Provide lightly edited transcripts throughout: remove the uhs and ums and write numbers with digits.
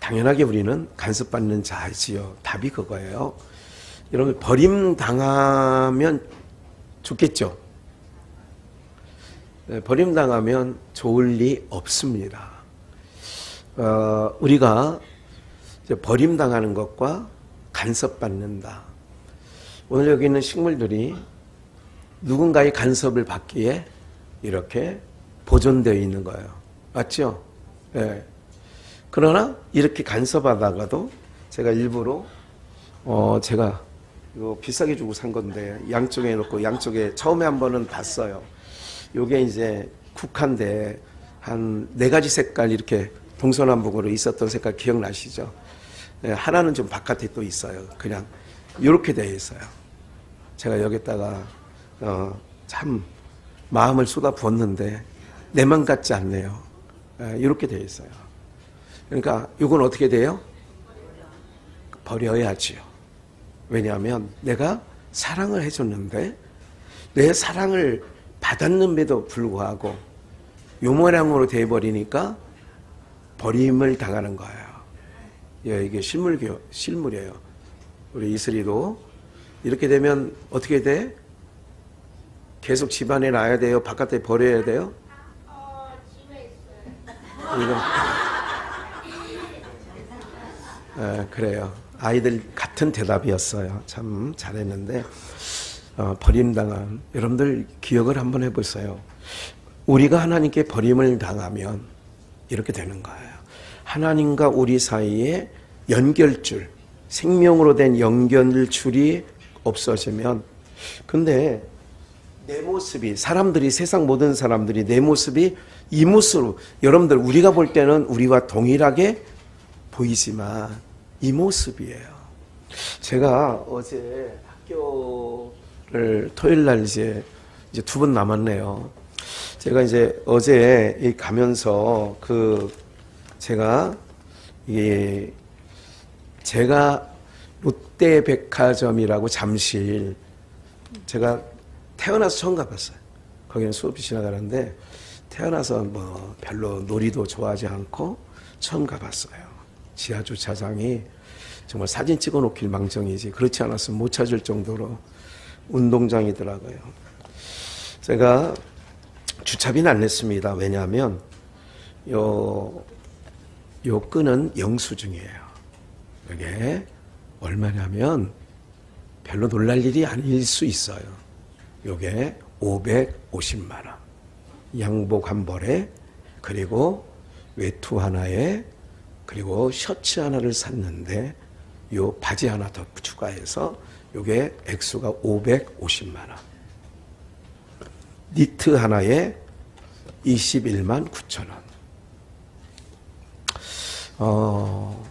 당연하게 우리는 간섭받는 자이지요. 답이 그거예요. 여러분, 버림당하면 좋겠죠? 네, 버림당하면 좋을 리 없습니다. 우리가 이제 버림당하는 것과 간섭받는다. 오늘 여기 있는 식물들이 누군가의 간섭을 받기에 이렇게 보존되어 있는 거예요. 맞죠? 네. 그러나 이렇게 간섭하다가도 제가 일부러 제가 이거 비싸게 주고 산 건데 양쪽에 놓고 양쪽에 처음에 한 번은 봤어요. 요게 이제 국화인데 한 4가지 색깔 이렇게 동서남북으로 있었던 색깔 기억나시죠? 네, 하나는 좀 바깥에 또 있어요. 그냥 이렇게 되어 있어요. 제가 여기다가 참 마음을 쏟아 부었는데 내 맘 같지 않네요. 이렇게 되어 있어요. 그러니까 이건 어떻게 돼요? 버려야지요. 왜냐하면 내가 사랑을 해줬는데 내 사랑을 받았는데도 불구하고 요 모양으로 돼버리니까 버림을 당하는 거예요. 예, 이게 실물이에요. 우리 이슬이도 이렇게 되면 어떻게 돼? 계속 집안에 놔야 돼요? 바깥에 버려야 돼요? 집에 있어요. 그래요. 아이들 같은 대답이었어요. 참 잘했는데 버림당한 여러분들 기억을 한번 해보세요. 우리가 하나님께 버림을 당하면 이렇게 되는 거예요. 하나님과 우리 사이에 연결줄, 생명으로 된 연결줄이 없어지면, 근데 내 모습이, 사람들이, 세상 모든 사람들이 내 모습이 이 모습으로, 여러분들 우리가 볼 때는 우리와 동일하게 보이지만 이 모습이에요. 제가 어제 학교를 토요일 날 이제 2번 남았네요. 제가 이제 어제 가면서 제가 롯데백화점이라고 잠실, 제가 태어나서 처음 가봤어요. 거기는 수업이 지나가는데 태어나서 뭐 별로 놀이도 좋아하지 않고 처음 가봤어요. 지하 주차장이 정말 사진 찍어 놓길 망정이지 그렇지 않았으면 못 찾을 정도로 운동장이더라고요. 제가 주차비는 안 냈습니다. 왜냐하면 요 끈은 영수증이에요. 이게 얼마냐면 별로 놀랄 일이 아닐 수 있어요. 요게 550만 원. 양복 한 벌에 그리고 외투 하나에 그리고 셔츠 하나를 샀는데 요 바지 하나 더 추가해서 요게 액수가 550만 원. 니트 하나에 21만 9천 원.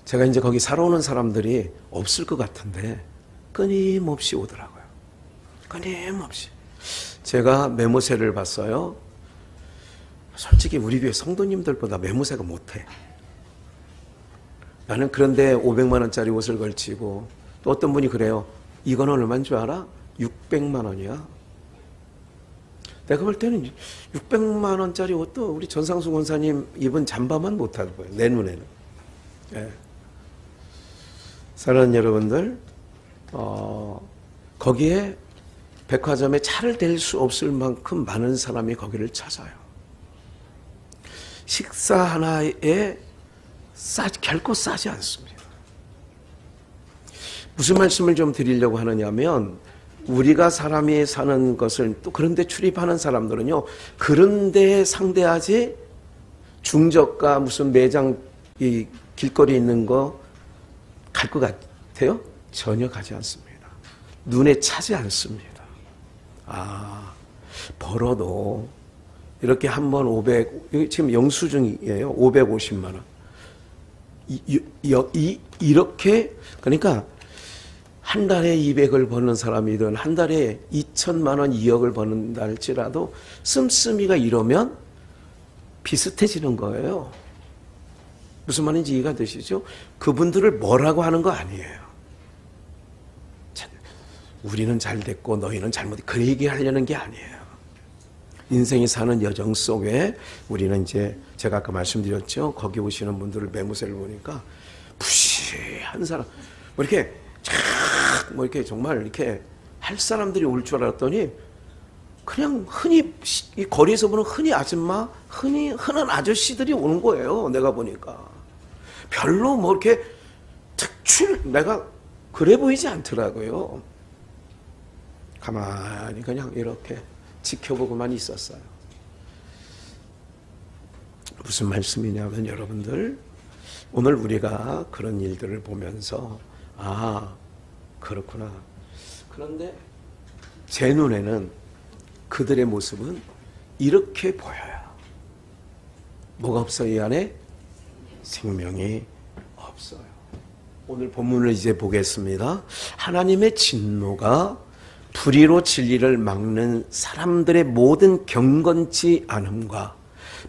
제가 이제 거기 살아 오는 사람들이 없을 것 같은데 끊임없이 오더라고요. 끊임없이. 제가 매모새를 봤어요. 솔직히 우리 교회 성도님들보다 매모새가 못해. 나는 그런데 500만 원짜리 옷을 걸치고 또 어떤 분이 그래요. 이거는 얼마인 줄 알아? 600만 원이야. 내가 볼 때는 600만 원짜리 옷도 우리 전상수 권사님 입은 잠바만 못하고 보여요. 내 눈에는. 예. 사랑하는 여러분들, 거기에 백화점에 차를 댈 수 없을 만큼 많은 사람이 거기를 찾아요. 식사 하나에 결코 싸지 않습니다. 무슨 말씀을 좀 드리려고 하느냐면 우리가 사람이 사는 것을 또 그런데 출입하는 사람들은요. 그런데 상대하지 중저가 무슨 매장 이 길거리에 있는 거 갈 것 같아요? 전혀 가지 않습니다. 눈에 차지 않습니다. 벌어도 이렇게 한 번 500, 지금 영수증이에요. 550만 원. 이렇게, 그러니까 한 달에 200을 버는 사람이든 한 달에 2천만 원, 2억을 버는다 할지라도 씀씀이가 이러면 비슷해지는 거예요. 무슨 말인지 이해가 되시죠? 그분들을 뭐라고 하는 거 아니에요. 우리는 잘 됐고 너희는 잘못했고 그 얘기하려는 게 아니에요. 인생이 사는 여정 속에 우리는 이제 제가 아까 말씀드렸죠. 거기 오시는 분들을 매무새를 보니까 부시한 사람, 뭐 이렇게 뭐 이렇게 정말 이렇게 할 사람들이 올 줄 알았더니 그냥 흔히 이 거리에서 보는 흔히 아줌마, 흔한 아저씨들이 오는 거예요. 내가 보니까 별로 뭐 이렇게 내가 그래 보이지 않더라고요. 가만히 그냥 이렇게 지켜보고만 있었어요. 무슨 말씀이냐면 여러분들, 오늘 우리가 그런 일들을 보면서 아, 그렇구나. 그런데 제 눈에는 그들의 모습은 이렇게 보여요. 뭐가 없어요? 이 안에 생명이 없어요. 오늘 본문을 이제 보겠습니다. 하나님의 진노가 불의로 진리를 막는 사람들의 모든 경건치 않음과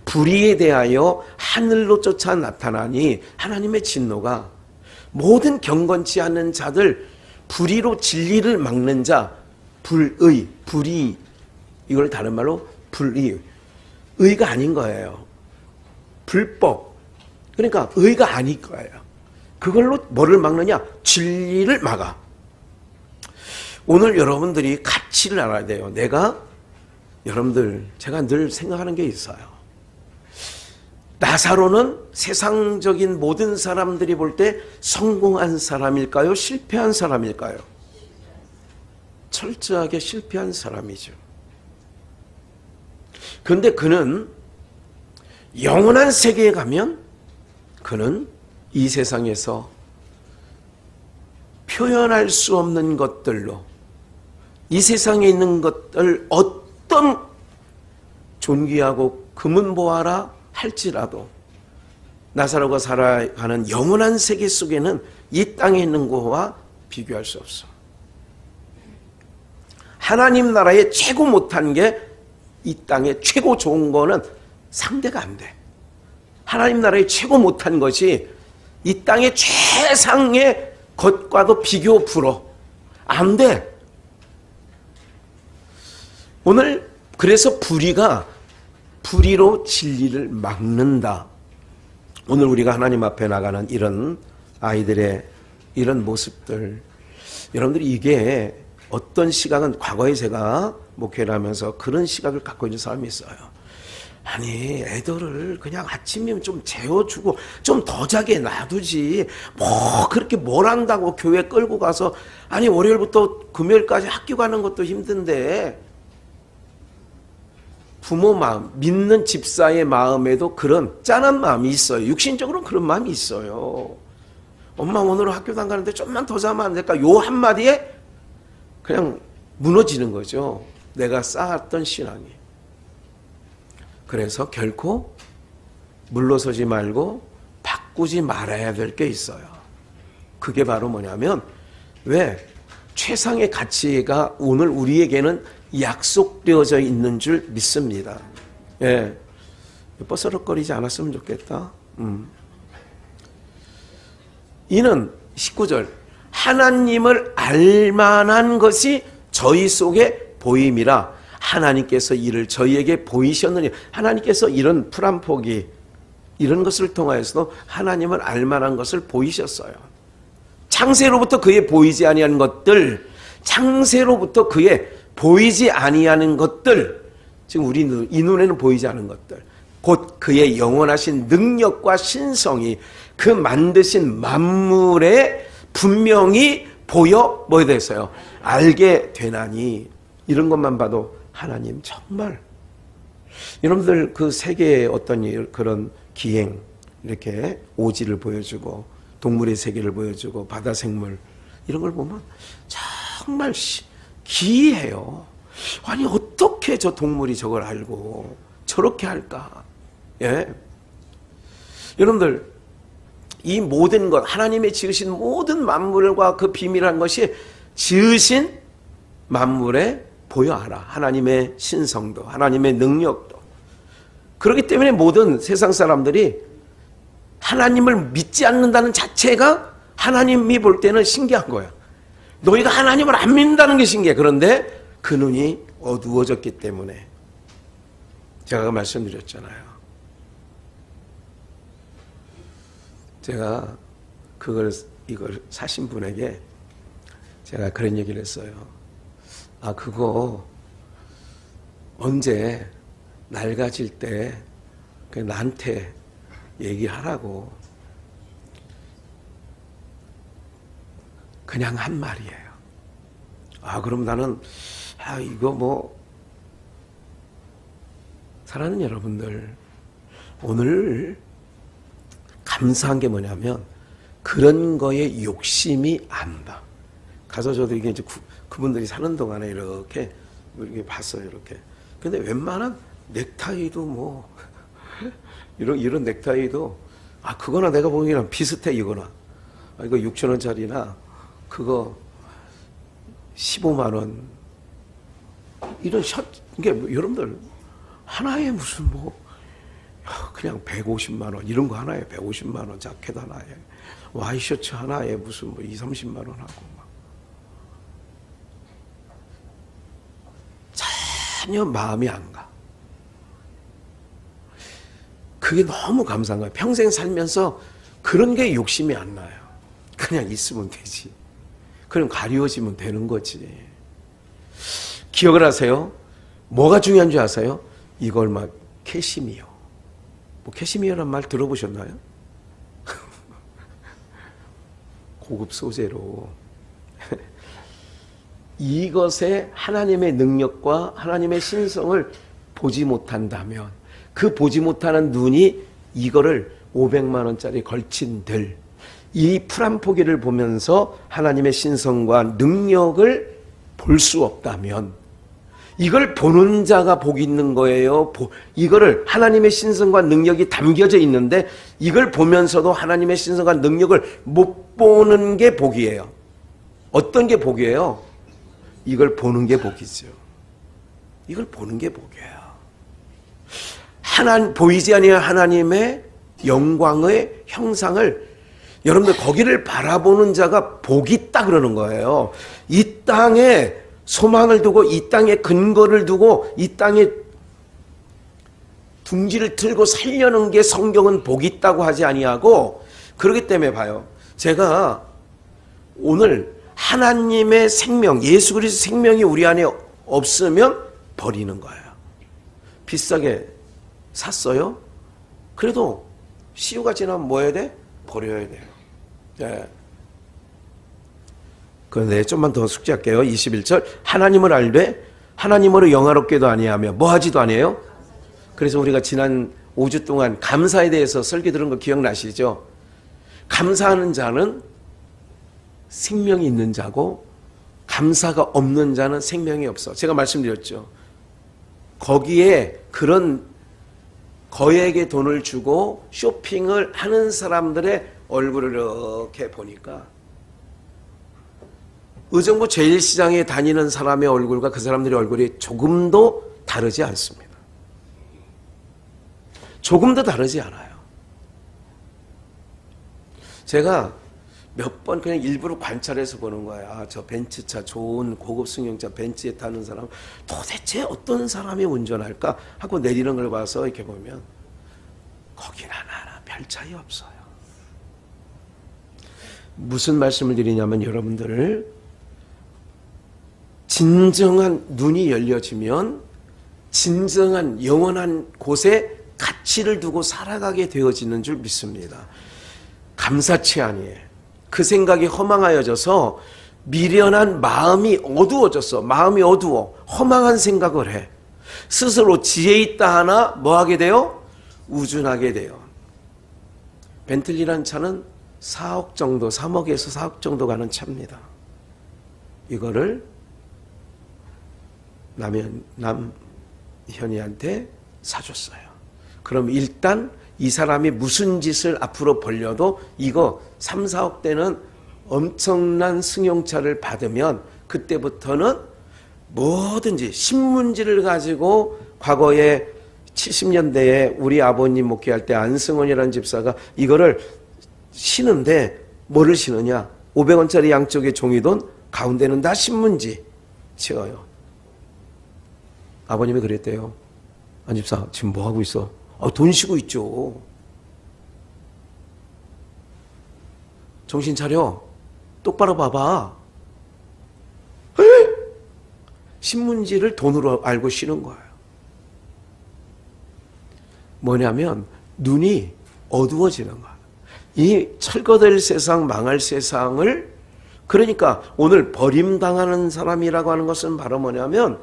불의에 대하여 하늘로 쫓아 나타나니, 하나님의 진노가 모든 경건치 않은 자들, 불의로 진리를 막는 자, 불의, 이걸 다른 말로 불의, 의가 아닌 거예요. 불법, 그러니까 의가 아닐 거예요. 그걸로 뭐를 막느냐? 진리를 막아. 오늘 여러분들이 가치를 알아야 돼요. 여러분들, 제가 늘 생각하는 게 있어요. 나사로는 세상적인 모든 사람들이 볼 때 성공한 사람일까요? 실패한 사람일까요? 철저하게 실패한 사람이죠. 그런데 그는 영원한 세계에 가면 그는 이 세상에서 표현할 수 없는 것들로, 이 세상에 있는 것들 어떤 존귀하고 금은보화라 할지라도 나사로가 살아가는 영원한 세계 속에는 이 땅에 있는 것과 비교할 수 없어. 하나님 나라에 최고 못한 게 이 땅에 최고 좋은 거는 상대가 안 돼. 하나님 나라에 최고 못한 것이 이 땅의 최상의 것과도 비교 불허. 안 돼. 오늘 그래서 불의로 진리를 막는다. 오늘 우리가 하나님 앞에 나가는 이런 아이들의 이런 모습들, 여러분들이 이게 어떤 시각은, 과거에 제가 목회를 하면서 그런 시각을 갖고 있는 사람이 있어요. 아니, 애들을 그냥 아침이면 좀 재워주고 좀 더 자게 놔두지, 뭐 그렇게 뭘 한다고 교회 끌고 가서, 아니 월요일부터 금요일까지 학교 가는 것도 힘든데, 부모 마음, 믿는 집사의 마음에도 그런 짠한 마음이 있어요. 육신적으로는 그런 마음이 있어요. 엄마 오늘은 학교도 안 가는데 좀만 더 자면 안 될까? 요 한마디에 그냥 무너지는 거죠. 내가 쌓았던 신앙이. 그래서 결코 물러서지 말고 바꾸지 말아야 될 게 있어요. 그게 바로 뭐냐면, 왜? 최상의 가치가 오늘 우리에게는 약속되어져 있는 줄 믿습니다. 예. 뻐스럭거리지 않았으면 좋겠다. 이는 19절, 하나님을 알만한 것이 저희 속에 보임이라 하나님께서 이를 저희에게 보이셨느니, 하나님께서 이런 풀한 포기, 이런 것을 통하여서도 하나님을 알만한 것을 보이셨어요. 창세로부터 그의 보이지 아니하는 것들, 창세로부터 그의 보이지 아니하는 것들, 지금 우리 이 눈에는 보이지 않은 것들, 곧 그의 영원하신 능력과 신성이 그 만드신 만물에 분명히 보여 뭐에 대해서요? 알게 되나니. 이런 것만 봐도 하나님 정말, 여러분들 그 세계의 어떤 그런 기행, 이렇게 오지를 보여주고 동물의 세계를 보여주고 바다 생물, 이런 걸 보면 정말 기이해요. 아니 어떻게 저 동물이 저걸 알고 저렇게 할까? 예. 여러분들 이 모든 것, 하나님의 지으신 모든 만물과 그 비밀한 것이 지으신 만물에 보여하라. 하나님의 신성도, 하나님의 능력도. 그렇기 때문에 모든 세상 사람들이 하나님을 믿지 않는다는 자체가 하나님이 볼 때는 신기한 거야. 너희가 하나님을 안 믿는다는 게 신기해. 그런데 그 눈이 어두워졌기 때문에 제가 말씀드렸잖아요. 제가 이걸 사신 분에게 제가 그런 얘기를 했어요. 아, 그거 언제 낡아질 때 나한테 얘기하라고 그냥 한 말이에요. 아, 그럼 나는 이거 뭐 사랑하는 여러분들, 오늘 감사한 게 뭐냐면 그런 거에 욕심이 안 나. 가서 저도 이게 이제 그분들이 사는 동안에 이렇게 봤어요, 이렇게. 근데 웬만한 넥타이도 뭐 이런 넥타이도 그거나 내가 보기에는 비슷해. 이거나 이거 6,000원짜리나 그거 15만 원 이런 셔츠. 이게 여러분들 하나에 무슨 그냥 150만 원 이런 거 하나에 150만 원 자켓 하나에 와이셔츠 하나에 무슨 2, 30만 원 하고 막 전혀 마음이 안 가. 그게 너무 감사한 거예요. 평생 살면서 그런 게 욕심이 안 나요. 그냥 있으면 되지. 그럼 가리워지면 되는 거지. 기억을 하세요. 뭐가 중요한 줄 아세요? 이걸 막 캐시미어. 캐시미어란 말 들어보셨나요? 고급 소재로. 이것에 하나님의 능력과 하나님의 신성을 보지 못한다면 그 보지 못하는 눈이 이거를 500만 원짜리 걸친 이 풀한 포기를 보면서 하나님의 신성과 능력을 볼 수 없다면 이걸 보는 자가 복이 있는 거예요. 이거를 하나님의 신성과 능력이 담겨져 있는데 이걸 보면서도 하나님의 신성과 능력을 못 보는 게 복이에요. 어떤 게 복이에요? 이걸 보는 게 복이죠. 이걸 보는 게 복이에요. 보이지 아니한 하나님의 영광의 형상을 여러분들 거기를 바라보는 자가 복이 있다 그러는 거예요. 이 땅에 소망을 두고 이 땅에 근거를 두고 이 땅에 둥지를 틀고 살려는 게 성경은 복이 있다고 하지 아니하고, 그렇기 때문에 봐요. 제가 오늘 하나님의 생명, 예수 그리스도 생명이 우리 안에 없으면 버리는 거예요. 비싸게 샀어요? 그래도 시효가 지나면 뭐 해야 돼? 버려야 돼요. 네. 그런데 좀만 더 숙지할게요. 21절. 하나님을 알되 하나님으로 영화롭게도 아니하며 뭐 하지도 아니에요? 그래서 우리가 지난 5주 동안 감사에 대해서 설교 들은 거 기억나시죠? 감사하는 자는 생명이 있는 자고 감사가 없는 자는 생명이 없어. 제가 말씀드렸죠. 거기에 그런 거액의 돈을 주고 쇼핑을 하는 사람들의 얼굴을 이렇게 보니까 의정부 제1시장에 다니는 사람의 얼굴과 그 사람들의 얼굴이 조금도 다르지 않습니다. 조금도 다르지 않아요. 제가 몇 번 그냥 일부러 관찰해서 보는 거예요. 아, 저 벤츠차, 좋은 고급 승용차 벤츠에 타는 사람 도대체 어떤 사람이 운전할까 하고 내리는 걸 봐서 이렇게 보면 거긴 하나 별 차이 없어요. 무슨 말씀을 드리냐면 여러분들 진정한 눈이 열려지면 진정한 영원한 곳에 가치를 두고 살아가게 되어지는 줄 믿습니다. 감사치 아니에요. 그 생각이 허망하여져서 미련한 마음이 어두워졌어. 마음이 어두워. 허망한 생각을 해. 스스로 지혜 있다 하나 뭐 하게 돼요? 우준하게 돼요. 벤틀리란 차는 4억 정도, 3억에서 4억 정도 가는 차입니다. 이거를 남현이한테 사줬어요. 그럼 일단 이 사람이 무슨 짓을 앞으로 벌려도 이거 3, 4억 대는 엄청난 승용차를 받으면 그때부터는 뭐든지 신문지를 가지고 과거에 70년대에 우리 아버님 목회할 때 안승원이라는 집사가 이거를 신는데 뭐를 신느냐? 500원짜리 양쪽에 종이돈, 가운데는 다 신문지 채워요. 아버님이 그랬대요. 안집사 지금 뭐 하고 있어? 돈 쉬고 있죠. 정신 차려. 똑바로 봐봐. 에? 신문지를 돈으로 알고 쉬는 거예요. 뭐냐면 눈이 어두워지는 거야. 이 철거될 세상, 망할 세상을, 그러니까 오늘 버림당하는 사람이라고 하는 것은 바로 뭐냐면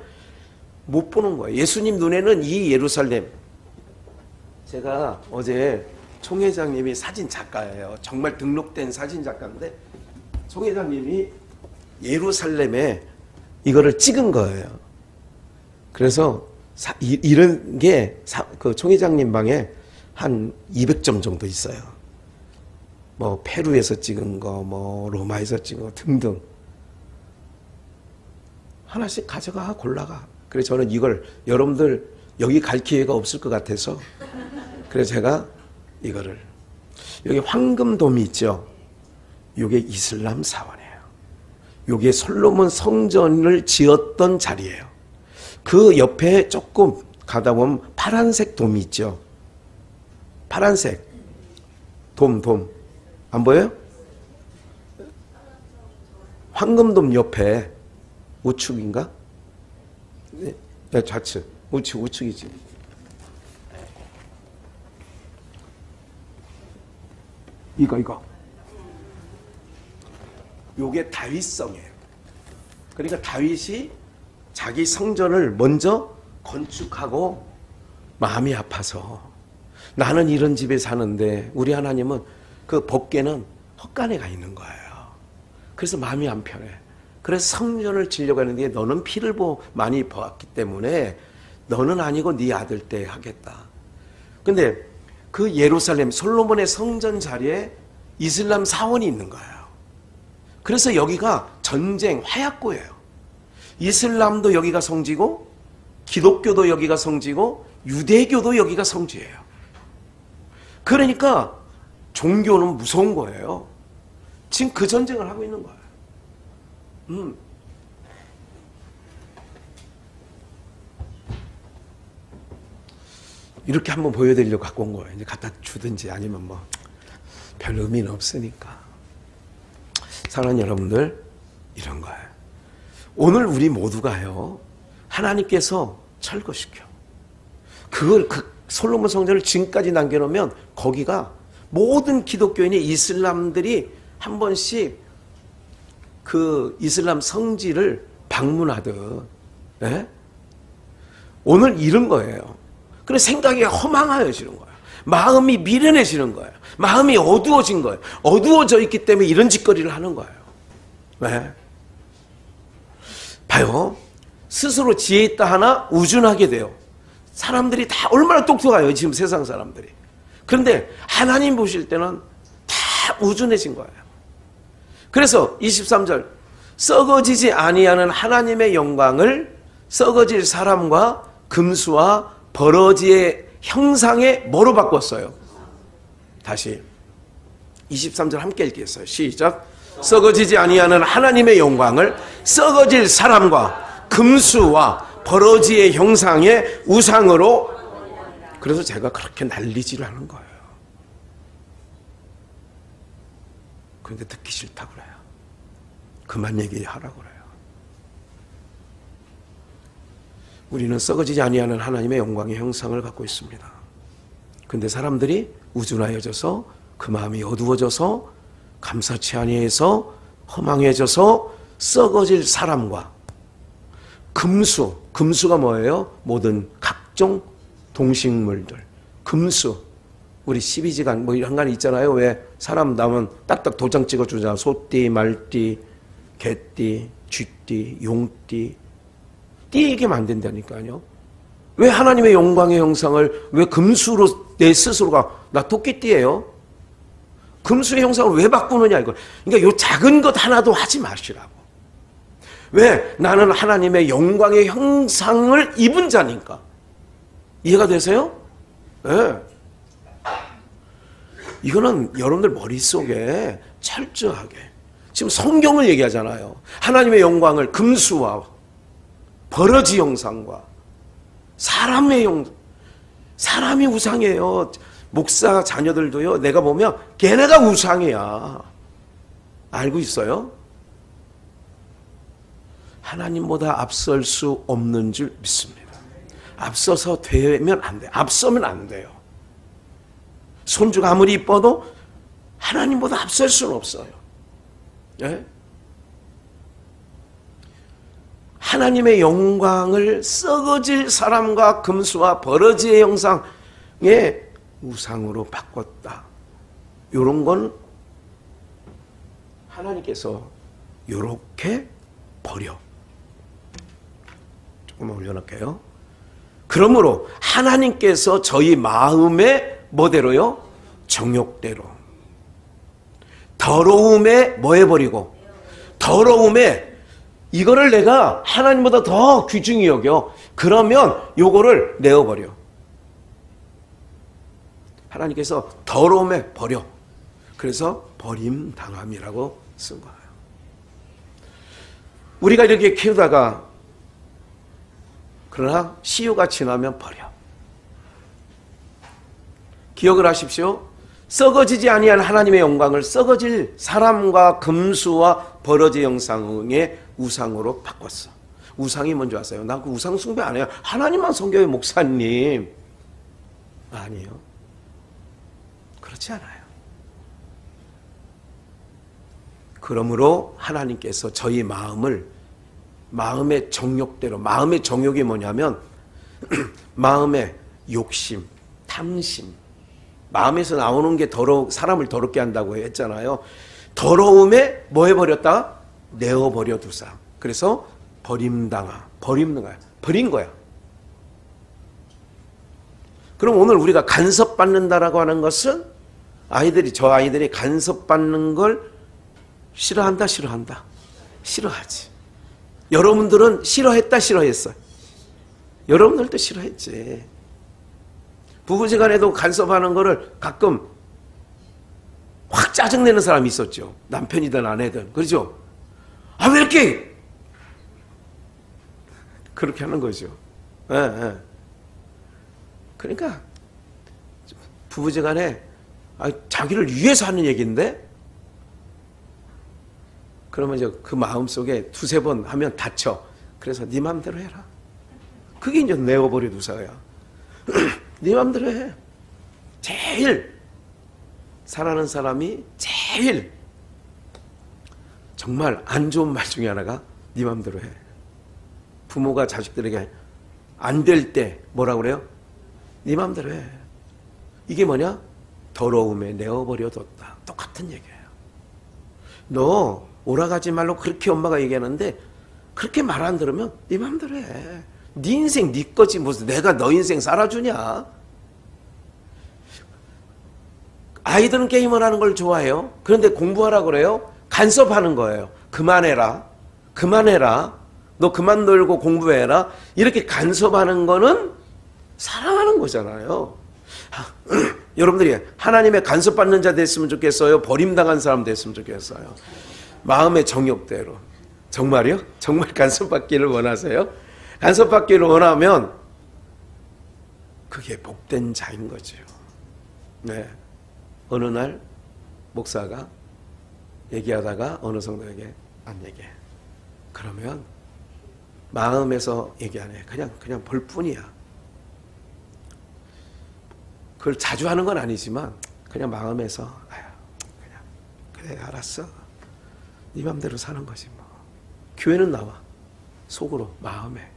못 보는 거예요. 예수님 눈에는 이 예루살렘, 제가 어제 총 회장님이 사진 작가예요. 정말 등록된 사진 작가인데 총 회장님이 예루살렘에 이거를 찍은 거예요. 그래서 이런 게 그 총 회장님 방에 한 200점 정도 있어요. 뭐 페루에서 찍은 거, 뭐 로마에서 찍은 거 등등. 하나씩 가져가, 골라가. 그래서 저는 이걸 여러분들 여기 갈 기회가 없을 것 같아서 그래서 제가 이거를, 여기 황금돔이 있죠. 이게 이슬람 사원이에요. 이게 솔로몬 성전을 지었던 자리예요. 그 옆에 조금 가다 보면 파란색 돔이 있죠. 파란색 돔 안 보여요? 황금돔 옆에 우측인가? 네, 좌측. 우측이지. 이거. 요게 다윗성이에요. 그러니까 다윗이 자기 성전을 먼저 건축하고 마음이 아파서, 나는 이런 집에 사는데 우리 하나님은 그 법궤는 헛간에 가 있는 거예요. 그래서 마음이 안 편해. 그래서 성전을 지려고 하는데 너는 피를 많이 보았기 때문에 너는 아니고 네 아들 때 하겠다. 근데 그 예루살렘 솔로몬의 성전 자리에 이슬람 사원이 있는 거예요. 그래서 여기가 전쟁 화약고예요. 이슬람도 여기가 성지고 기독교도 여기가 성지고 유대교도 여기가 성지예요. 그러니까 종교는 무서운 거예요. 지금 그 전쟁을 하고 있는 거예요. 이렇게 한번 보여드리려고 갖고 온 거예요. 이제 갖다 주든지 아니면 뭐 별 의미는 없으니까. 사랑하는 여러분들, 이런 거예요. 오늘 우리 모두가요, 하나님께서 철거시켜. 그걸 솔로몬 성전을 지금까지 남겨놓으면 거기가 모든 기독교인이, 이슬람들이 한 번씩 그 이슬람 성지를 방문하듯, 네? 오늘 이런 거예요. 그래서 생각이 허망해지는 거예요. 마음이 미련해지는 거예요. 마음이 어두워진 거예요. 어두워져 있기 때문에 이런 짓거리를 하는 거예요. 왜? 봐요. 스스로 지혜 있다 하나 우준하게 돼요. 사람들이 다 얼마나 똑똑해요, 지금 세상 사람들이. 그런데 하나님 보실 때는 다 우준해진 거예요. 그래서 23절, 썩어지지 아니하는 하나님의 영광을 썩어질 사람과 금수와 버러지의 형상에 뭐로 바꿨어요? 다시 23절 함께 읽겠어요. 시작. 썩어지지 아니하는 하나님의 영광을 썩어질 사람과 금수와 버러지의 형상의 우상으로. 그래서 제가 그렇게 난리질을 하는 거예요. 그런데 듣기 싫다고 그래요. 그만 얘기하라고 그래요. 우리는 썩어지지 아니하는 하나님의 영광의 형상을 갖고 있습니다. 근데 사람들이 우준하여져서 그 마음이 어두워져서 감사치 아니해서 허망해져서 썩어질 사람과 금수가 뭐예요? 모든 각종 동식물들. 금수. 우리 12지간 뭐 한간 있잖아요. 왜 사람 나면 딱딱 도장 찍어주잖아. 소띠, 말띠, 개띠, 쥐띠, 용띠. 띠게 안 된다니까요. 왜 하나님의 영광의 형상을 왜 금수로 내 스스로가, 나 토끼띠예요. 금수의 형상을 왜 바꾸느냐 이걸. 그러니까 요 작은 것 하나도 하지 마시라고. 왜? 나는 하나님의 영광의 형상을 입은 자니까. 이해가 되세요? 네. 이거는 여러분들 머릿속에 철저하게. 지금 성경을 얘기하잖아요. 하나님의 영광을 금수와 버러지 형상과 사람의 형상. 사람이 우상이에요. 목사 자녀들도요, 내가 보면 걔네가 우상이야. 알고 있어요? 하나님보다 앞설 수 없는 줄 믿습니다. 앞서서 되면 안 돼요. 앞서면 안 돼요. 손주가 아무리 이뻐도 하나님보다 앞설 수는 없어요. 예? 하나님의 영광을 썩어질 사람과 금수와 버러지의 형상의 우상으로 바꿨다. 이런 건 하나님께서 이렇게 버려. 조금만 올려놓을게요. 그러므로 하나님께서 저희 마음의 뭐대로요? 정욕대로. 더러움에 뭐 해버리고? 더러움에 이거를 내가 하나님보다 더 귀중히 여겨. 그러면 요거를 내어버려. 하나님께서 더러움에 버려. 그래서 버림당함이라고 쓴 거예요. 우리가 이렇게 키우다가 그러나 시효가 지나면 버려. 기억을 하십시오. 썩어지지 아니한 하나님의 영광을 썩어질 사람과 금수와 버러지 형상의 우상으로 바꿨어. 우상이 뭔지 아세요? 나 그 우상 숭배 안 해요. 하나님만 섬겨요, 목사님. 아니요. 그렇지 않아요. 그러므로 하나님께서 저희 마음의 정욕대로, 마음의 정욕이 뭐냐면 마음의 욕심, 탐심, 마음에서 나오는 게 사람을 더럽게 한다고 했잖아요. 더러움에 뭐 해버렸다? 내어버려 두사. 그래서 버린 거야. 그럼 오늘 우리가 간섭받는다라고 하는 것은 저 아이들이 간섭받는 걸 싫어한다? 싫어하지. 여러분들은 싫어했어요? 여러분들도 싫어했지. 부부지간에도 간섭하는 거를 가끔 확 짜증내는 사람이 있었죠. 남편이든 아내든. 그렇죠? 아, 왜 이렇게? 그렇게 하는 거죠. 예. 그러니까 부부지간에 자기를 위해서 하는 얘기인데 그러면 이제 그 마음속에 두세 번 하면 다쳐. 그래서 네 맘대로 해라. 그게 이제 내어버려 두사야. 네 맘대로 해. 제일 사랑하는 사람이 제일 정말 안 좋은 말 중에 하나가 네 맘대로 해. 부모가 자식들에게 안 될 때 뭐라 그래요? 네 맘대로 해. 이게 뭐냐? 더러움에 내어버려 뒀다. 똑같은 얘기예요. 너 오라가지 말로 그렇게 엄마가 얘기하는데 그렇게 말 안 들으면 네 맘대로 해. 네 인생 네 거지 무슨 내가 너 인생 살아주냐? 아이들은 게임을 하는 걸 좋아해요. 그런데 공부하라 그래요? 간섭하는 거예요. 그만해라. 너 그만 놀고 공부해라. 이렇게 간섭하는 거는 사랑하는 거잖아요. 여러분들이 하나님의 간섭받는 자 됐으면 좋겠어요? 버림당한 사람 됐으면 좋겠어요? 마음의 정욕대로. 정말요? 정말 간섭받기를 원하세요? 간섭받기를 원하면 그게 복된 자인 거죠. 네. 어느 날 목사가 얘기하다가 어느 성도에게 안 얘기해. 그러면 마음에서 얘기 안 해. 그냥 볼 뿐이야. 그걸 자주 하는 건 아니지만 그냥 마음에서 그냥 그래 알았어. 네 맘대로 사는 거지 뭐. 교회는 나와. 속으로 마음에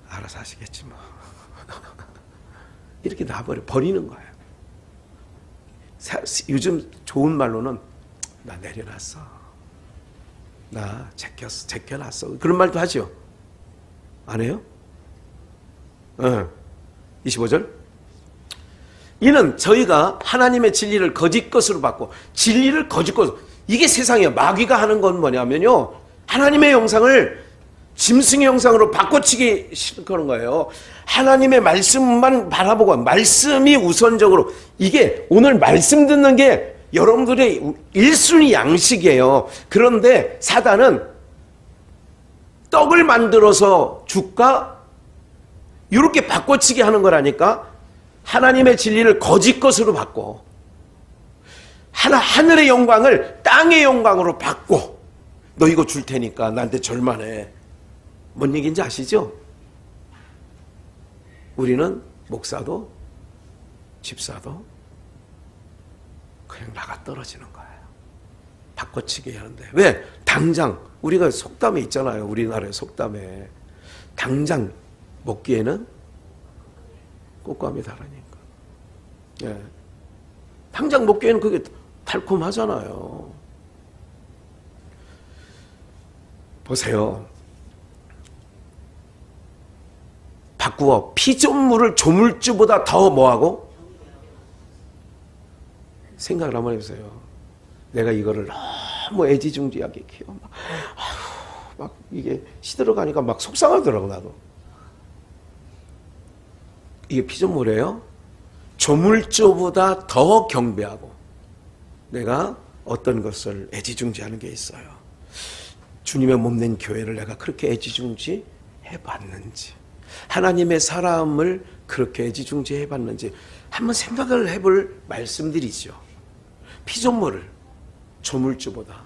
알아서 하시겠지 뭐. 이렇게 버리는 거예요. 요즘 좋은 말로는 나 내려놨어. 나 제껴놨어. 그런 말도 하죠. 안 해요? 25절. 이는 저희가 하나님의 진리를 거짓 것으로 받고 진리를 거짓 것으로. 이게 세상에 마귀가 하는 건 뭐냐면요. 하나님의 형상을 짐승의 형상으로 바꿔치기 시작하는 거예요. 하나님의 말씀만 바라보고 말씀이 우선적으로. 이게 오늘 말씀 듣는 게 여러분들의 1순위 양식이에요. 그런데 사단은 떡을 만들어서 줄까? 이렇게 바꿔치기 하는 거라니까. 하나님의 진리를 거짓 것으로 바꿔. 하늘의 영광을 땅의 영광으로 바꿔. 너 이거 줄 테니까 나한테 절만해. 뭔 얘기인지 아시죠? 우리는 목사도 집사도 그냥 나가 떨어지는 거예요. 바꿔치기 하는데. 왜? 당장 우리가 속담에 있잖아요. 우리나라의 속담에 당장 먹기에는 꽃감이 다르니까. 예. 당장 먹기에는 그게 달콤하잖아요. 보세요. 바꾸어. 피조물을 조물주보다 더 뭐하고? 생각을 한번 해보세요. 내가 이거를 너무 애지중지하게 키워. 막 이게 시들어가니까 막 속상하더라고, 나도. 이게 피조물이에요? 조물주보다 더 경배하고 내가 어떤 것을 애지중지하는 게 있어요. 주님의 몸된 교회를 내가 그렇게 애지중지 해봤는지, 하나님의 사람을 그렇게 애지중지 해봤는지 한번 생각을 해볼 말씀들이죠. 피조물을 조물주보다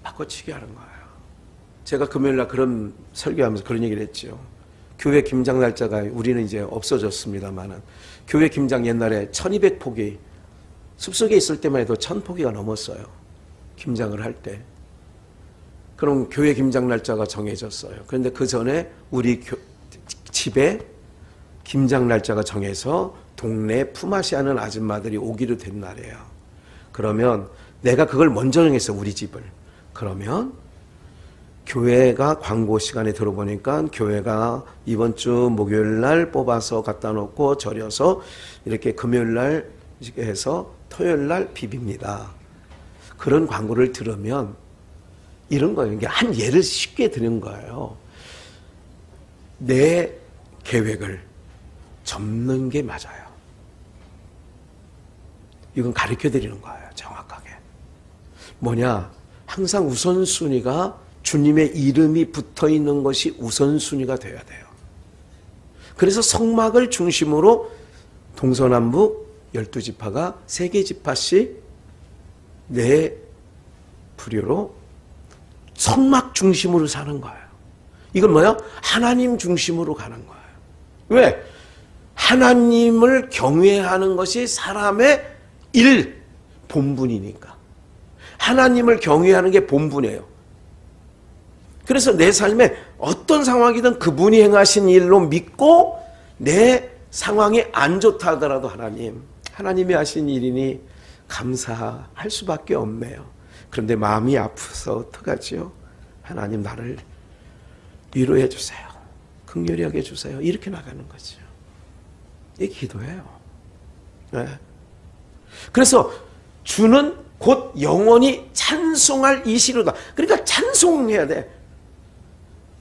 바꿔치기 하는 거예요. 제가 금요일날 그런 설교하면서 그런 얘기를 했죠. 교회 김장 날짜가 우리는 이제 없어졌습니다만은 교회 김장 옛날에 1200포기 숲속에 있을 때만 해도 1000포기가 넘었어요. 김장을 할 때. 그럼 교회 김장 날짜가 정해졌어요. 그런데 그 전에 우리 집에 김장 날짜가 정해서 동네 품앗이 하는 아줌마들이 오기로 된 날이에요. 그러면 내가 그걸 먼저 정했어, 우리 집을. 그러면 교회가 광고 시간에 들어보니까 교회가 이번 주 목요일 날 뽑아서 갖다 놓고 절여서 이렇게 금요일 날 해서 토요일 날 비빕니다. 그런 광고를 들으면 이런 거예요. 이게 한 예를 쉽게 드는 거예요. 내 계획을 접는 게 맞아요. 이건 가르쳐 드리는 거예요. 정확하게. 뭐냐? 항상 우선순위가 주님의 이름이 붙어 있는 것이 우선순위가 되어야 돼요. 그래서 성막을 중심으로 동서남북 12지파가 3개 지파씩 4부류로 성막 중심으로 사는 거예요. 이건 뭐야? 하나님 중심으로 가는 거예요. 왜? 하나님을 경외하는 것이 사람의 본분이니까. 하나님을 경외하는 게 본분이에요. 그래서 내 삶에 어떤 상황이든 그분이 행하신 일로 믿고 내 상황이 안 좋다 하더라도 하나님이 하신 일이니 감사할 수밖에 없네요. 그런데 마음이 아파서 어떡하지요? 하나님 나를 위로해 주세요. 긍휼히 여겨 주세요. 이렇게 나가는 거죠. 이게 기도예요. 네. 그래서 주는 곧 영원히 찬송할 이시로다. 그러니까 찬송해야 돼.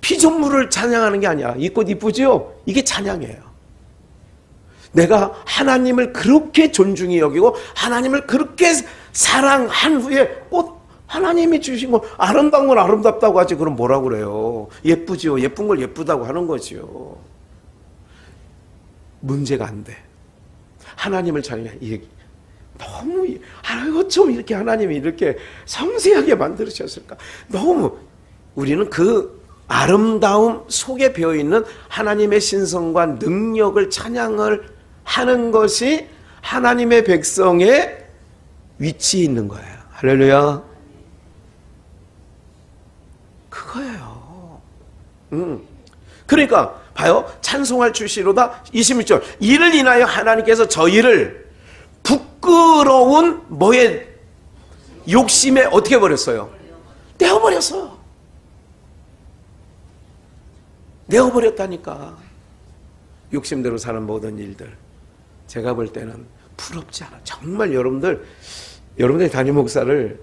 피조물을 찬양하는 게 아니야. 이 꽃 이쁘죠? 이게 찬양이에요. 내가 하나님을 그렇게 존중히 여기고 하나님을 그렇게 사랑한 후에 꽃 하나님이 주신 거 아름다운 건 아름답다고 하지. 그럼 뭐라고 그래요? 예쁘지요. 예쁜 걸 예쁘다고 하는 거지요. 문제가 안 돼. 하나님을 찬양해. 너무 어쩜 이렇게 하나님이 이렇게 섬세하게 만들으셨을까? 너무 우리는 그 아름다움 속에 배어있는 하나님의 신성과 능력을 찬양을 하는 것이 하나님의 백성의 위치에 있는 거예요. 할렐루야. 그거예요. 그러니까 봐요. 찬송할 주시로다. 26절. 이를 인하여 하나님께서 저희를 부끄러운 뭐에 욕심에 어떻게 버렸어요? 내어버렸어요. 내어버렸다니까. 욕심대로 사는 모든 일들 제가 볼 때는 부럽지 않아. 정말 여러분들이 담임 목사를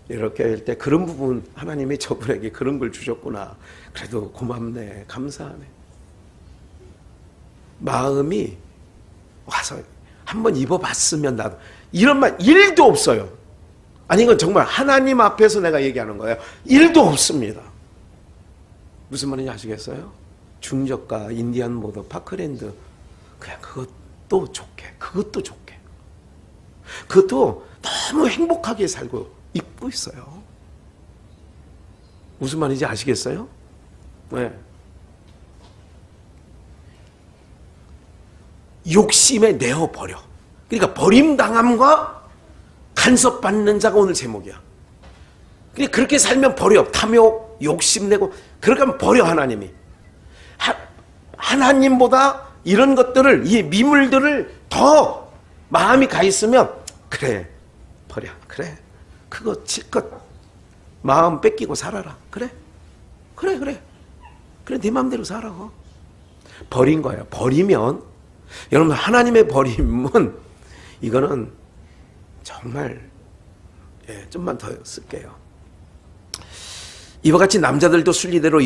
이렇게 할 때 그런 부분 하나님이 저분에게 그런 걸 주셨구나. 그래도 고맙네. 감사하네. 마음이 와서 한번 입어봤으면 나도 이런 말 1도 없어요. 아니 이건 정말 하나님 앞에서 내가 얘기하는 거예요. 1도 없습니다. 무슨 말인지 아시겠어요? 중저가, 인디안 모더, 파크랜드, 그냥 그것도 좋게, 그것도 좋게. 그것도 너무 행복하게 살고 있고 있어요. 무슨 말인지 아시겠어요? 네. 욕심에 내어버려. 그러니까 버림당함과 간섭받는 자가 오늘 제목이야. 그렇게 살면 버려. 탐욕, 욕심내고 그렇게 하면 버려. 하나님이. 하나님보다 이런 것들을, 이 미물들을 더 마음이 가 있으면 그래, 버려. 그래, 그거 실컷 마음 뺏기고 살아라. 그래, 네 마음대로 살아. 버린 거예요. 버리면, 여러분, 하나님의 버림은 이거는 정말, 좀만 더 쓸게요. 이와 같이 남자들도 순리대로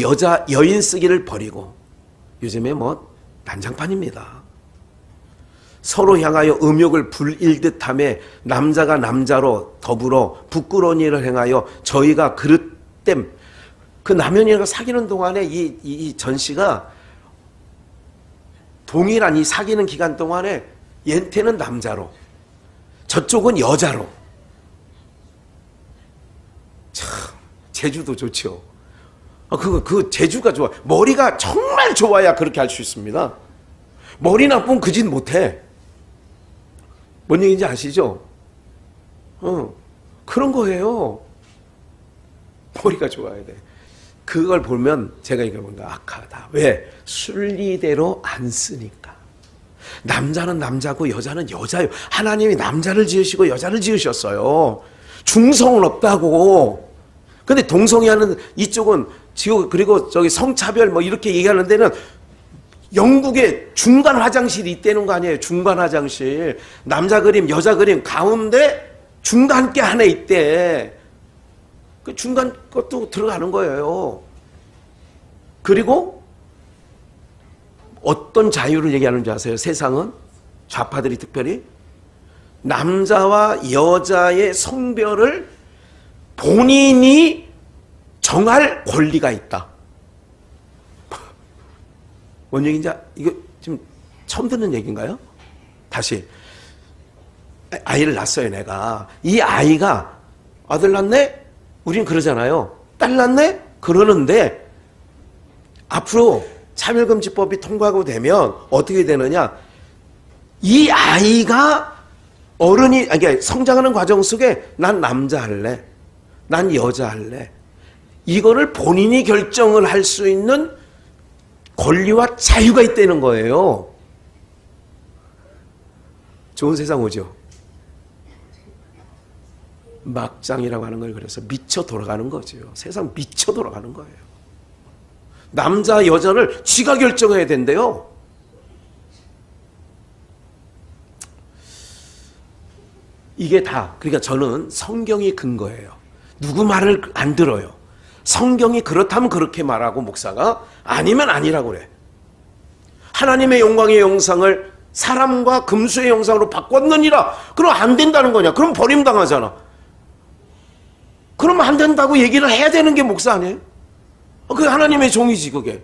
여인 쓰기를 버리고, 요즘에 난장판입니다. 서로 향하여 음욕을 불일듯 하며 남자가 남자로 더불어 부끄러운 일을 행하여 저희가 그릇됨. 그 남현이가 사귀는 동안에 이 전씨가 동일한 이 사귀는 기간 동안에 얘한테는 남자로, 저쪽은 여자로. 참, 제주도 좋죠. 그 제주가 좋아. 머리가 정말 좋아야 그렇게 할 수 있습니다. 머리 나쁘면 그 짓 못해. 뭔 얘기인지 아시죠? 그런 거예요. 머리가 좋아야 돼. 그걸 보면 제가 이걸 뭔가 악하다. 왜? 순리대로 안 쓰니까. 남자는 남자고 여자는 여자예요. 하나님이 남자를 지으시고 여자를 지으셨어요. 중성은 없다고. 근데 동성애하는 이쪽은 지금, 그리고 저기 성차별 이렇게 얘기하는 데는 영국에 중간 화장실이 있다는 거 아니에요. 중간 화장실. 남자 그림, 여자 그림 가운데 중간 게 하나 있대. 그 중간 것도 들어가는 거예요. 그리고 어떤 자유를 얘기하는 줄 아세요? 세상은, 좌파들이 특별히 남자와 여자의 성별을 본인이 정할 권리가 있다. 뭔 얘기인지, 이거 지금 처음 듣는 얘기인가요? 다시. 아이를 낳았어요, 내가. 이 아이가 아들 낳네? 우린 그러잖아요. 딸 낳네? 그러는데 앞으로 차별금지법이 통과하고 되면 어떻게 되느냐? 이 아이가 그러니까 성장하는 과정 속에 난 남자 할래, 난 여자 할래, 이거를 본인이 결정을 할 수 있는 권리와 자유가 있다는 거예요. 좋은 세상 오죠. 막장이라고 하는 걸 그래서 미쳐 돌아가는 거죠. 세상 미쳐 돌아가는 거예요. 남자 여자를 지가 결정해야 된대요. 이게 다, 그러니까 저는 성경이 근거예요. 누구 말을 안 들어요. 성경이 그렇다면 그렇게 말하고, 목사가 아니면 아니라고 그래. 하나님의 영광의 형상을 사람과 금수의 형상으로 바꿨느니라. 그럼 안 된다는 거냐? 그럼 버림당하잖아. 그러면 안 된다고 얘기를 해야 되는 게 목사 아니에요? 그게 하나님의 종이지, 그게.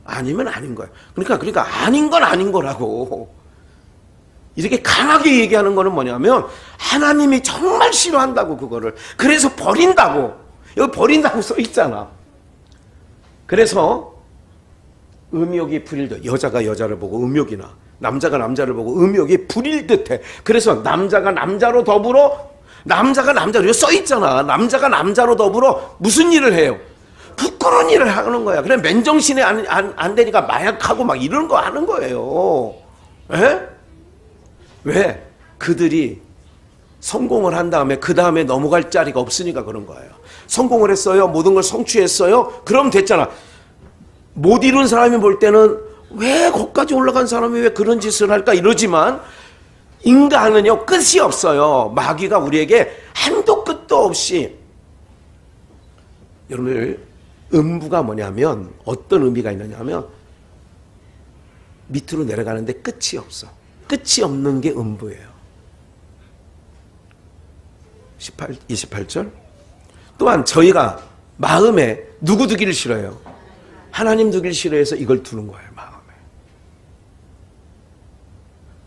아니면 아닌 거야. 그러니까 아닌 건 아닌 거라고. 이렇게 강하게 얘기하는 거는 뭐냐면 하나님이 정말 싫어한다고, 그거를. 그래서 버린다고. 여기 버린다고 써 있잖아. 그래서 음욕이 불일듯, 여자가 여자를 보고 음욕이나 남자가 남자를 보고 음욕이 불일듯해. 그래서 남자가 남자로 더불어, 남자가 남자로 써 있잖아. 남자가 남자로 더불어 무슨 일을 해요? 부끄러운 일을 하는 거야. 그래, 맨정신에 안 되니까 마약하고 막 이런 거 하는 거예요. 에? 왜? 그들이 성공을 한 다음에 그 다음에 넘어갈 자리가 없으니까 그런 거예요. 성공을 했어요. 모든 걸 성취했어요. 그럼 됐잖아. 못 이룬 사람이 볼 때는 왜 거기까지 올라간 사람이 왜 그런 짓을 할까 이러지만, 인간은요 끝이 없어요. 마귀가 우리에게 한도 끝도 없이. 여러분들, 음부가 뭐냐면, 어떤 의미가 있느냐면 밑으로 내려가는데 끝이 없어. 끝이 없는 게 음부예요. 28절. 또한 저희가 마음에 누구 두기를 싫어요? 하나님 두기를 싫어해서 이걸 두는 거예요. 마음에.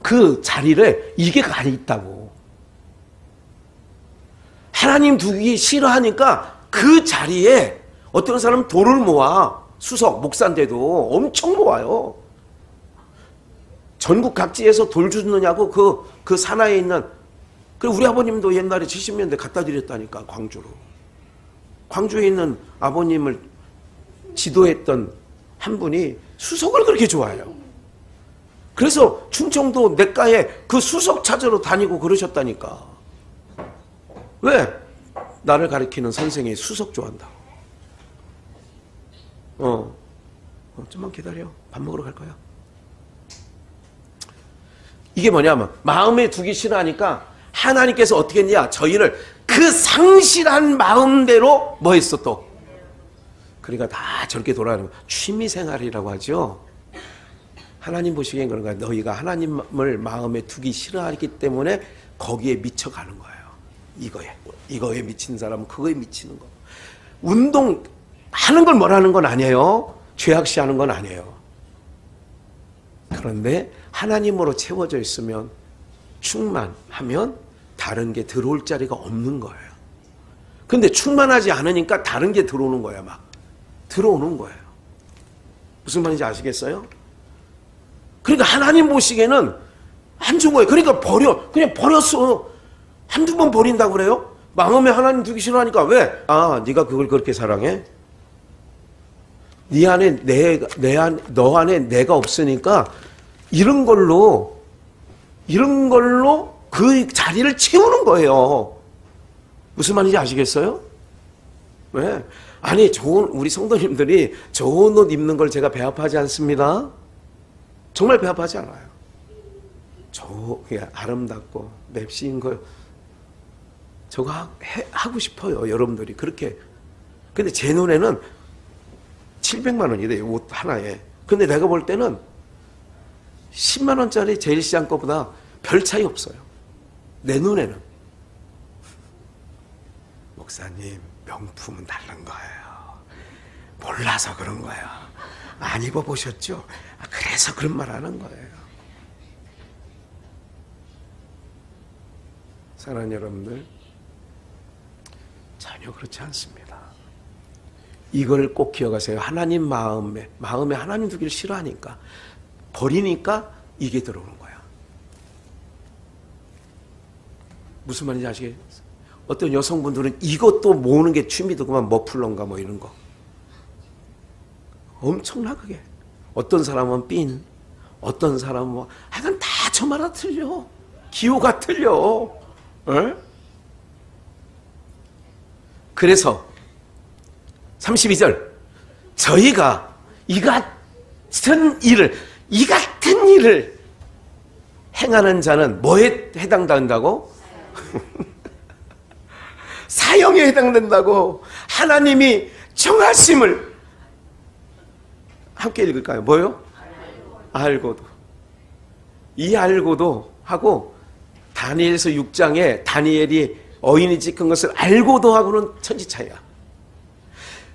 그 자리를 이게 가 있다고. 하나님 두기 싫어하니까 그 자리에 어떤 사람은 돌을 모아. 수석, 목사인데도 엄청 모아요. 전국 각지에서 돌 주느냐고 그 산하에 있는, 우리 아버님도 옛날에 70년대 갖다 드렸다니까, 광주로. 광주에 있는 아버님을 지도했던 한 분이 수석을 그렇게 좋아해요. 그래서 충청도 냇가에 그 수석 찾으러 다니고 그러셨다니까. 왜? 나를 가르치는 선생이 수석 좋아한다고. 좀만 기다려. 밥 먹으러 갈 거야. 이게 뭐냐면 마음에 두기 싫어하니까 하나님께서 어떻게 했냐, 저희를 그 상실한 마음대로 뭐 했어 또. 그러니까 다 저렇게 돌아가는 거. 취미생활이라고 하죠. 하나님 보시기엔 그런 거야. 너희가 하나님을 마음에 두기 싫어하기 때문에 거기에 미쳐가는 거예요. 이거에 미친 사람은 그거에 미치는 거. 운동하는 걸 뭐라는 건 아니에요. 죄악시하는 건 아니에요. 그런데 하나님으로 채워져 있으면, 충만하면 다른 게 들어올 자리가 없는 거예요. 근데 충만하지 않으니까 다른 게 들어오는 거야. 막 들어오는 거예요. 무슨 말인지 아시겠어요? 그러니까 하나님 보시기에는 안 좋은 거예요. 그러니까 그냥 버렸어. 한두 번 버린다고 그래요? 마음에 하나님 두기 싫어하니까. 왜? 네가 그걸 그렇게 사랑해? 네 안에 너 안에 내가 없으니까 이런 걸로 그 자리를 채우는 거예요. 무슨 말인지 아시겠어요? 왜? 아니, 우리 성도님들이 좋은 옷 입는 걸 제가 배합하지 않습니다. 정말 배합하지 않아요. 아름답고 맵시인 거 저거 하고 싶어요. 여러분들이 그렇게. 근데 제 눈에는 700만 원이래요, 옷 하나에. 근데 내가 볼 때는 10만 원짜리 제일시장 거보다 별 차이 없어요. 내 눈에는. 목사님, 명품은 다른 거예요. 몰라서 그런 거야. 안 입어보셨죠? 그래서 그런 말 하는 거예요. 사랑하는 여러분들, 전혀 그렇지 않습니다. 이걸 꼭 기억하세요. 하나님 마음에 하나님 두기를 싫어하니까, 버리니까 이게 들어오는 거야. 무슨 말인지 아시겠어요? 어떤 여성분들은 이것도 모으는 게 취미도 그만 머플러인가 뭐 이런 거. 엄청나게. 어떤 사람은 핀, 어떤 사람은 뭐, 하여간 다 저마다 틀려. 기호가 틀려. 에? 그래서 32절, 저희가 이 같은 일을 행하는 자는 뭐에 해당된다고? 사형에 해당된다고. 하나님이 정하심을 함께 읽을까요? 뭐요? 알고도. 이 알고도 하고, 다니엘서 6장에 다니엘이 어인이 찍은 것을 알고도 하고는 천지차이야.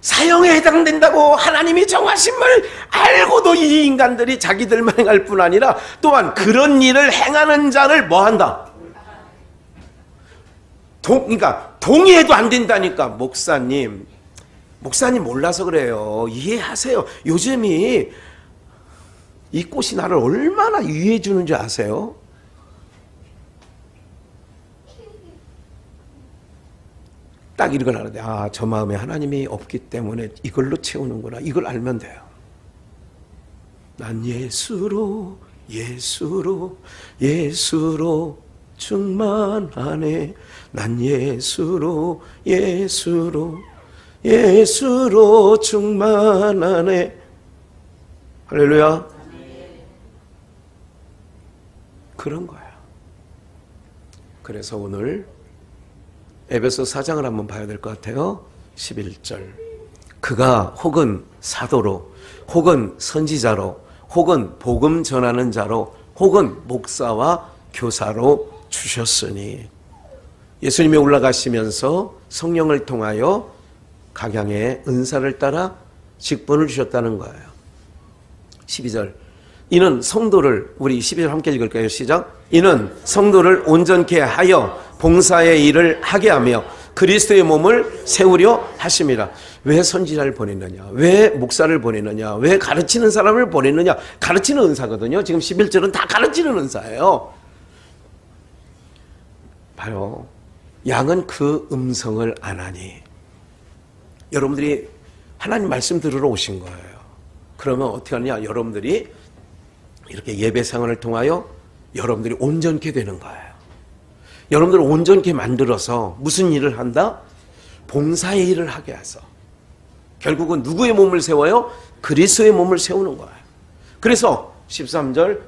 사형에 해당된다고 하나님이 정하심을 알고도 이 인간들이 자기들만 행할 뿐 아니라 또한 그런 일을 행하는 자를 뭐 한다? 그러니까 동의해도 안 된다니까. 목사님 몰라서 그래요. 이해하세요. 요즘이 이 꽃이 나를 얼마나 유해해 주는 줄 아세요? 딱 이걸 알아야 돼. 저 마음에 하나님이 없기 때문에 이걸로 채우는구나. 이걸 알면 돼요. 난 예수로 충만하네. 난 예수로 충만하네. 할렐루야. 그런 거야. 그래서 오늘 에베소 4장을 한번 봐야 될 것 같아요. 11절. 그가 혹은 사도로, 혹은 선지자로, 혹은 복음 전하는 자로, 혹은 목사와 교사로 주셨으니. 예수님이 올라가시면서 성령을 통하여 각양의 은사를 따라 직분을 주셨다는 거예요. 12절. 이는 성도를, 우리 12절 함께 읽을까요? 시작. 이는 성도를 온전케 하여 봉사의 일을 하게 하며 그리스도의 몸을 세우려 하심이라. 왜 선지자를 보냈느냐? 왜 목사를 보냈느냐? 왜 가르치는 사람을 보냈느냐? 가르치는 은사거든요. 지금 11절은 다 가르치는 은사예요. 봐요. 양은 그 음성을 안 하니. 여러분들이 하나님 말씀 들으러 오신 거예요. 그러면 어떻게 하느냐? 여러분들이 이렇게 예배 생활을 통하여 여러분들이 온전케 되는 거예요. 여러분들을 온전케 만들어서 무슨 일을 한다? 봉사의 일을 하게 해서 결국은 누구의 몸을 세워요? 그리스도의 몸을 세우는 거예요. 그래서 13절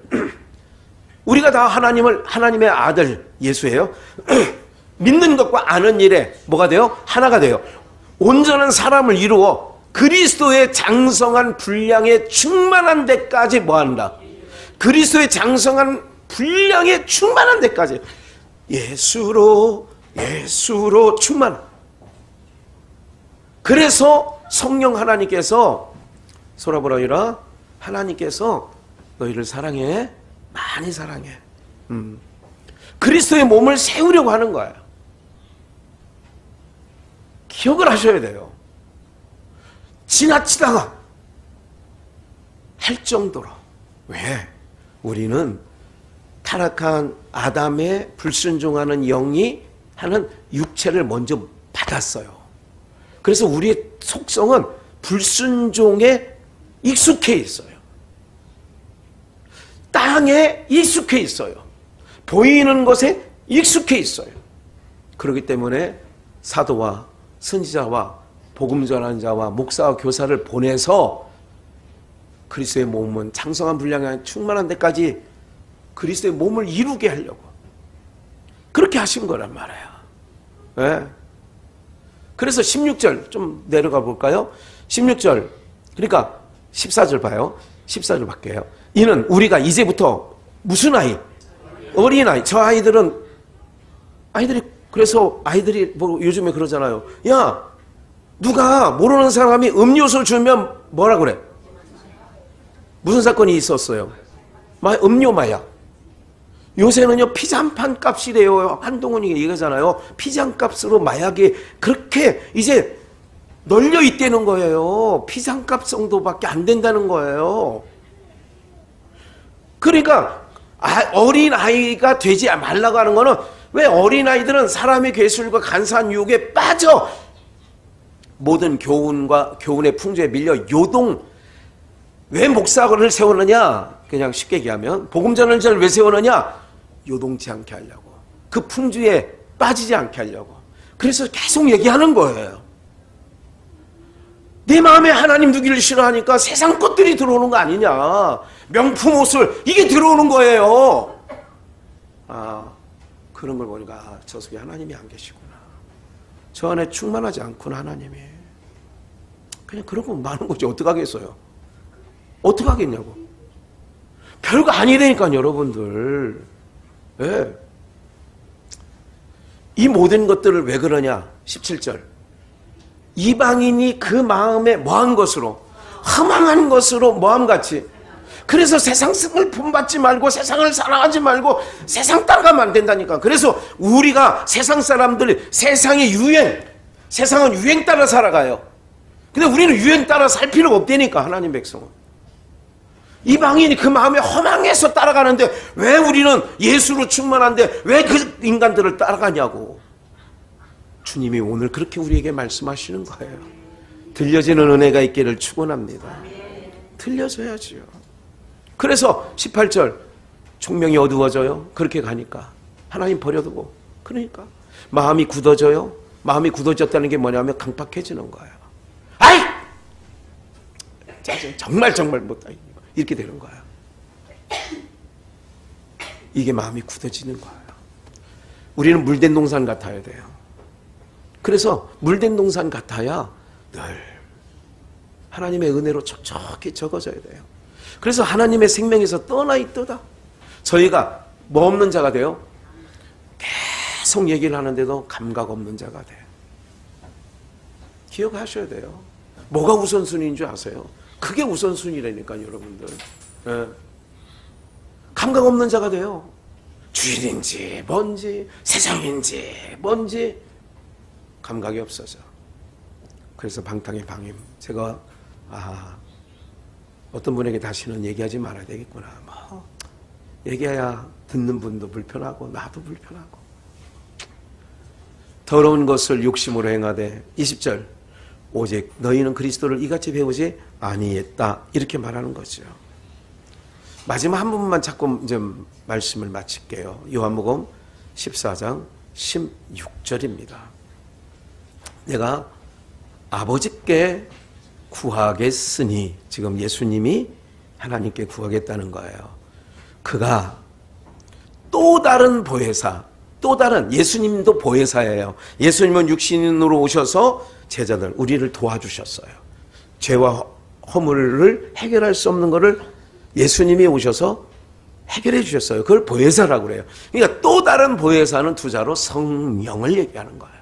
우리가 다 하나님의 아들 예수예요. 믿는 것과 아는 일에 뭐가 돼요? 하나가 돼요. 온전한 사람을 이루어 그리스도의 장성한 분량에 충만한 데까지 뭐한다? 그리스도의 장성한 분량에 충만한 데까지 예수로 충만. 그래서 성령 하나님께서 소라보라이라 하나님께서 너희를 사랑해, 많이 사랑해. 그리스도의 몸을 세우려고 하는 거예요. 기억을 하셔야 돼요. 지나치다가 할 정도로. 왜? 우리는 타락한 아담의 불순종하는 영이 하는 육체를 먼저 받았어요. 그래서 우리의 속성은 불순종에 익숙해 있어요. 땅에 익숙해 있어요. 보이는 것에 익숙해 있어요. 그렇기 때문에 사도와 선지자와 복음 전하는 자와 목사와 교사를 보내서 그리스도의 몸은 장성한 분량에 충만한 데까지 그리스도의 몸을 이루게 하려고 그렇게 하신 거란 말이에요. 네. 그래서 16절 좀 내려가 볼까요? 16절 그러니까 14절 봐요. 14절 바뀌어요. 이는 우리가 이제부터 무슨 아이? 어린아이. 저 아이들이 그래서 아이들이 뭐 요즘에 그러잖아요. 야 누가 모르는 사람이 음료수 주면 뭐라 그래? 무슨 사건이 있었어요? 음료 마약. 요새는요 피자 한 판 값이래요. 한동훈이 얘기하잖아요. 피자 한 값으로 마약이 그렇게 이제 널려 있다는 거예요. 피자 한 값 정도밖에 안 된다는 거예요. 그러니까 어린아이가 되지 말라고 하는 거는 왜 어린아이들은 사람의 괴술과 간사한 유혹에 빠져 모든 교훈의 풍조에 밀려 요동. 왜 목사를 세우느냐? 그냥 쉽게 얘기하면 복음 전하는 자를 왜 세우느냐? 요동치 않게 하려고. 그 풍조에 빠지지 않게 하려고. 그래서 계속 얘기하는 거예요. 내 마음에 하나님 두기를 싫어하니까 세상 것들이 들어오는 거 아니냐. 명품 옷을 이게 들어오는 거예요. 그런 걸 보니까 저 속에 하나님이 안 계시구나. 저 안에 충만하지 않구나 하나님이. 그냥 그런 거 많은 거지. 어떡하겠어요? 어떡하겠냐고. 별거 아니라니까 여러분들. 네. 이 모든 것들을 왜 그러냐? 17절. 이방인이 그 마음에 뭐한 것으로? 허망한 것으로 뭐함같이. 그래서 세상을 본받지 말고 세상을 사랑하지 말고 세상 따라가면 안 된다니까. 그래서 우리가 세상 사람들 세상의 유행, 세상은 유행 따라 살아가요. 근데 우리는 유행 따라 살 필요가 없다니까 하나님 백성은. 이방인이 그 마음에 허망해서 따라가는데 왜 우리는 예수로 충만한데 왜 그 인간들을 따라가냐고. 주님이 오늘 그렇게 우리에게 말씀하시는 거예요. 들려지는 은혜가 있기를 축원합니다. 들려져야지요. 그래서 18절 총명이 어두워져요. 그렇게 가니까 하나님 버려두고. 그러니까 마음이 굳어져요. 마음이 굳어졌다는 게 뭐냐면 강팍해지는 거예요. 아이! 정말 못다. 이렇게 되는 거예요. 이게 마음이 굳어지는 거예요. 우리는 물된 동산 같아야 돼요. 그래서 물된 동산 같아야 늘 하나님의 은혜로 촉촉히 적어져야 돼요. 그래서 하나님의 생명에서 떠나 있도다. 저희가 뭐 없는 자가 돼요? 계속 얘기를 하는데도 감각 없는 자가 돼요. 기억하셔야 돼요. 뭐가 우선순위인 줄 아세요? 그게 우선순위라니까요, 여러분들. 예. 감각 없는 자가 돼요. 주일인지 뭔지 세상인지 뭔지 감각이 없어져. 그래서 방탕의 방임. 제가 어떤 분에게 다시는 얘기하지 말아야 되겠구나. 뭐 얘기해야 듣는 분도 불편하고 나도 불편하고. 더러운 것을 욕심으로 행하되 20절 오직 너희는 그리스도를 이같이 배우지 아니했다 이렇게 말하는 거죠. 마지막 한 부분만 자꾸 이제 말씀을 마칠게요. 요한복음 14장 16절입니다. 내가 아버지께 구하겠으니, 지금 예수님이 하나님께 구하겠다는 거예요. 그가 또 다른 보혜사, 또 다른, 예수님도 보혜사예요. 예수님은 육신으로 오셔서 제자들, 우리를 도와주셨어요. 죄와 허물을 해결할 수 없는 것을 예수님이 오셔서 해결해 주셨어요. 그걸 보혜사라고 그래요. 그러니까 또 다른 보혜사는 두 자로 성령을 얘기하는 거예요.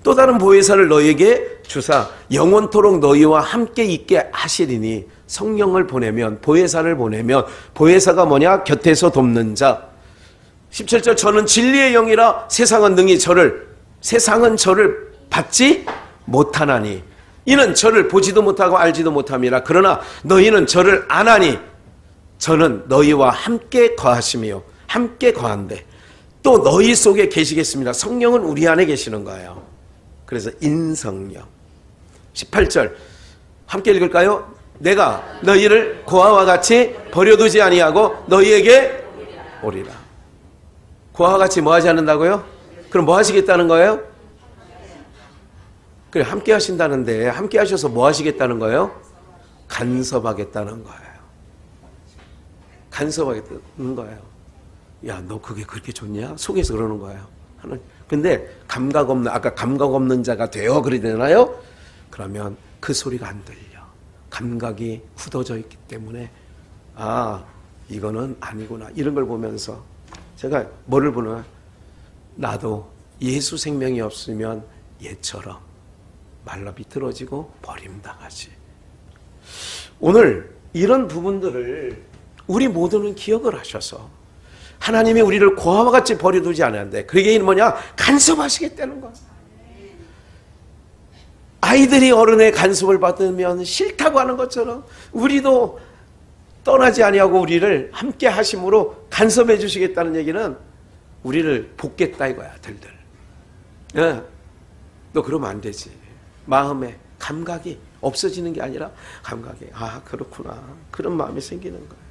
또 다른 보혜사를 너희에게 주사 영원토록 너희와 함께 있게 하시리니, 성령을 보내면, 보혜사를 보내면, 보혜사가 뭐냐? 곁에서 돕는 자. 17절 저는 진리의 영이라 세상은 저를 받지 못하나니 이는 저를 보지도 못하고 알지도 못함이라. 그러나 너희는 저를 아나니 저는 너희와 함께 거하시며, 함께 거한데 또 너희 속에 계시겠습니다. 성령은 우리 안에 계시는 거예요. 그래서 인성령. 18절 함께 읽을까요? 내가 너희를 고아와 같이 버려두지 아니하고 너희에게 오리라. 고아와 같이 뭐 하지 않는다고요? 그럼 뭐 하시겠다는 거예요? 그래, 함께 하신다는데 함께 하셔서 뭐 하시겠다는 거예요? 간섭하겠다는 거예요. 간섭하겠다는 거예요. 야, 너 그게 그렇게 좋냐? 속에서 그러는 거예요. 근데 감각 없는, 아까 감각 없는 자가 되어 그래야 되나요? 그러면 그 소리가 안 들려. 감각이 굳어져 있기 때문에 이거는 아니구나, 이런 걸 보면서 제가 뭐를 보나, 나도 예수 생명이 없으면 얘처럼 말라 비틀어지고 버림당하지. 오늘 이런 부분들을 우리 모두는 기억을 하셔서 하나님이 우리를 고아와 같이 버려두지 않았는데, 그게 뭐냐? 간섭하시겠다는 거야. 아이들이 어른의 간섭을 받으면 싫다고 하는 것처럼 우리도 떠나지 아니하고 우리를 함께 하심으로 간섭해 주시겠다는 얘기는 우리를 돕겠다 이거야. 들들. 예. 너 그러면 안 되지. 마음에 감각이 없어지는 게 아니라 감각이, 그렇구나, 그런 마음이 생기는 거예요.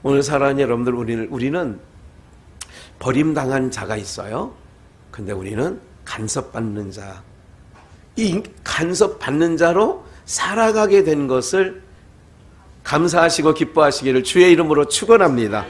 오늘 사랑하는 여러분들, 우리는 버림당한 자가 있어요. 근데 우리는 간섭받는 자, 이 간섭받는 자로 살아가게 된 것을 감사하시고 기뻐하시기를 주의 이름으로 축원합니다.